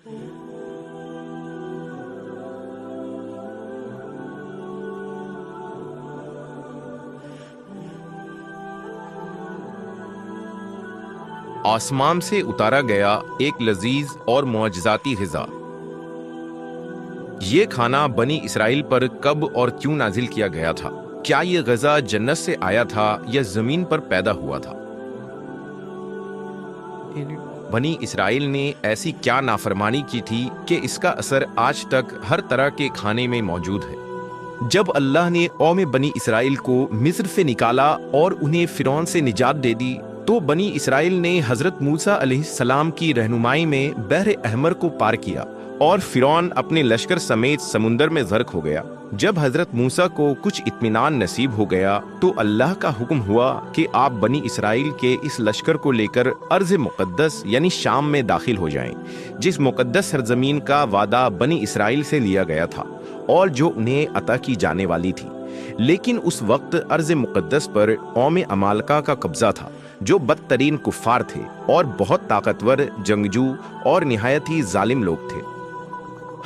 آسمان سے اتارا گیا ایک لذیذ اور معجزاتی غذا۔ یہ کھانا بنی اسرائیل پر کب اور کیوں نازل کیا گیا تھا؟ کیا یہ غذا جنت سے آیا تھا یا زمین پر پیدا ہوا تھا؟ بنی اسرائیل نے ایسی کیا نافرمانی کی تھی کہ اس کا اثر آج تک ہر طرح کے کھانے میں موجود ہے؟ جب اللہ نے قوم بنی اسرائیل کو مصر سے نکالا اور انہیں فرعون سے نجات دے دی تو بنی اسرائیل نے حضرت موسیٰ علیہ السلام کی رہنمائی میں بحر احمر کو پار کیا اور فرعون اپنے لشکر سمیت سمندر میں غرق ہو گیا۔ جب حضرت موسیٰ کو کچھ اطمینان نصیب ہو گیا تو اللہ کا حکم ہوا کہ آپ بنی اسرائیل کے اس لشکر کو لے کر ارض مقدس یعنی شام میں داخل ہو جائیں، جس مقدس سرزمین کا وعدہ بنی اسرائیل سے لیا گیا تھا اور جو انہیں عطا کی جانے والی تھی۔ لیکن اس وقت ارض مقدس پر قوم عمالقہ کا قبضہ تھا، جو بدترین کفار تھے اور بہت طاقتور، جنگجو اور نہایت ہی ظالم لوگ تھے۔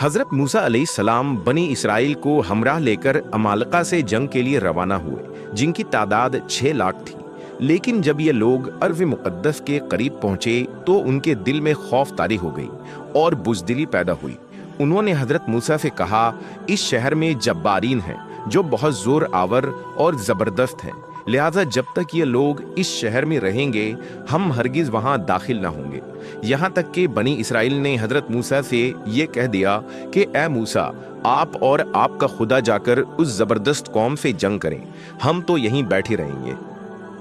حضرت موسیٰ علیہ السلام بنی اسرائیل کو ہمراہ لے کر عمالقہ سے جنگ کے لیے روانہ ہوئے، جن کی تعداد 6 لاکھ تھی۔ لیکن جب یہ لوگ ارض مقدس کے قریب پہنچے تو ان کے دل میں خوف طاری ہو گئی اور بزدلی پیدا ہوئی۔ انہوں نے حضرت موسیٰ سے کہا، اس شہر میں جبارین ہیں جو بہت زور آور اور زبردست ہیں، لہذا جب تک یہ لوگ اس شہر میں رہیں گے ہم ہرگز وہاں داخل نہ ہوں گے۔ یہاں تک کہ بنی اسرائیل نے حضرت موسیٰ سے یہ کہہ دیا کہ اے موسیٰ، آپ اور آپ کا خدا جا کر اس زبردست قوم سے جنگ کریں، ہم تو یہیں بیٹھے رہیں گے۔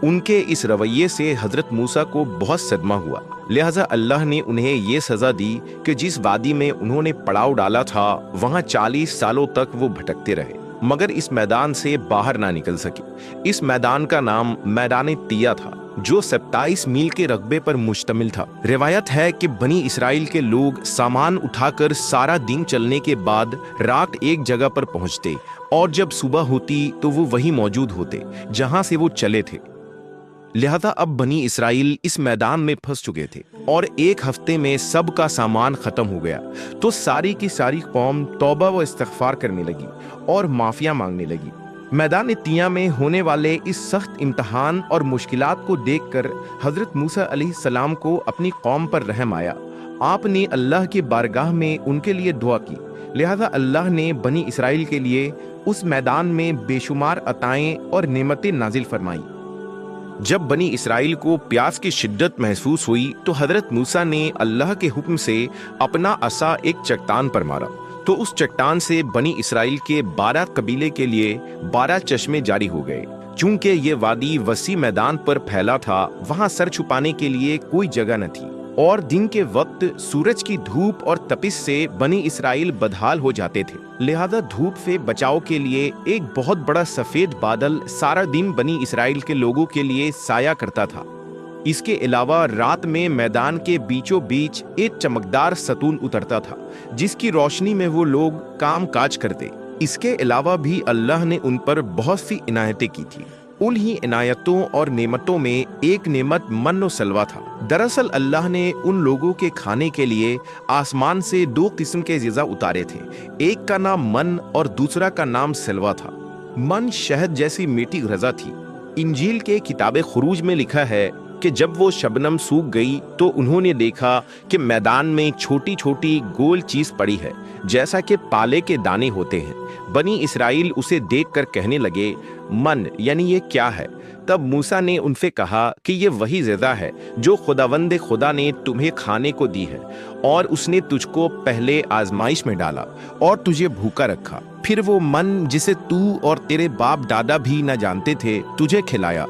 ان کے اس رویے سے حضرت موسیٰ کو بہت صدمہ ہوا، لہذا اللہ نے انہیں یہ سزا دی کہ جس وادی میں انہوں نے پڑاؤ ڈالا تھا وہاں 40 سالوں تک وہ بھٹکتے رہے مگر اس میدان سے باہر نہ نکل سکے۔ اس میدان کا نام میدان تیہ تھا، جو 27 میل کے رقبے پر مشتمل تھا۔ روایت ہے کہ بنی اسرائیل کے لوگ سامان اٹھا کر سارا دن چلنے کے بعد رات ایک جگہ پر پہنچتے اور جب صبح ہوتی تو وہ وہیں موجود ہوتے جہاں سے وہ چلے تھے۔ لہذا اب بنی اسرائیل اس میدان میں پھنس چکے تھے اور ایک ہفتے میں سب کا سامان ختم ہو گیا تو ساری کی ساری قوم توبہ و استغفار کرنے لگی اور معافیاں مانگنے لگی۔ میدان تیہ میں ہونے والے اس سخت امتحان اور مشکلات کو دیکھ کر حضرت موسیٰ علیہ السلام کو اپنی قوم پر رحم آیا۔ آپ نے اللہ کی بارگاہ میں ان کے لیے دعا کی، لہذا اللہ نے بنی اسرائیل کے لیے اس میدان میں بے شمار عطائیں اور نعمتیں نازل فرمائیں۔ جب بنی اسرائیل کو پیاس کی شدت محسوس ہوئی تو حضرت موسیٰ نے اللہ کے حکم سے اپنا عصا ایک چٹان پر مارا تو اس چٹان سے بنی اسرائیل کے 12 قبیلے کے لیے 12 چشمے جاری ہو گئے۔ چونکہ یہ وادی وسیع میدان پر پھیلا تھا، وہاں سر چھپانے کے لیے کوئی جگہ نہ تھی اور دن کے وقت سورج کی دھوپ اور تپش سے بنی اسرائیل بدحال ہو جاتے تھے، لہذا دھوپ سے بچاؤ کے لیے ایک بہت بڑا سفید بادل سارا دن بنی اسرائیل کے لوگوں کے لیے سایہ کرتا تھا۔ اس کے علاوہ رات میں میدان کے بیچوں بیچ ایک چمکدار ستون اترتا تھا جس کی روشنی میں وہ لوگ کام کاج کرتے۔ اس کے علاوہ بھی اللہ نے ان پر بہت سی عنایتیں کی تھی۔ انہی عنایتوں اور نعمتوں میں ایک نعمت من و سلوہ تھا۔ دراصل اللہ نے ان لوگوں کے کھانے کے لیے آسمان سے 2 قسم کے غذا اتارے تھے، ایک کا نام من اور دوسرا کا نام سلوہ تھا۔ من شہد جیسی میٹھی غذا تھی۔ انجیل کے کتاب خروج میں لکھا ہے کہ جب وہ شبنم سوکھ گئی تو انہوں نے دیکھا کہ میدان میں چھوٹی چھوٹی گول چیز پڑی ہے جیسا کہ پالے کے دانے ہوتے ہیں۔ بنی اسرائیل اسے دیکھ کر کہنے لگے، من یعنی یہ کیا ہے؟ تب موسیٰ نے ان سے کہا کہ یہ وہی غذا ہے جو خداوند خدا نے تمہیں کھانے کو دی ہے، اور اس نے تجھ کو پہلے آزمائش میں ڈالا اور تجھے بھوکا رکھا، پھر وہ من جسے تو اور تیرے باپ دادا بھی نہ جانتے تھے تجھے کھلایا،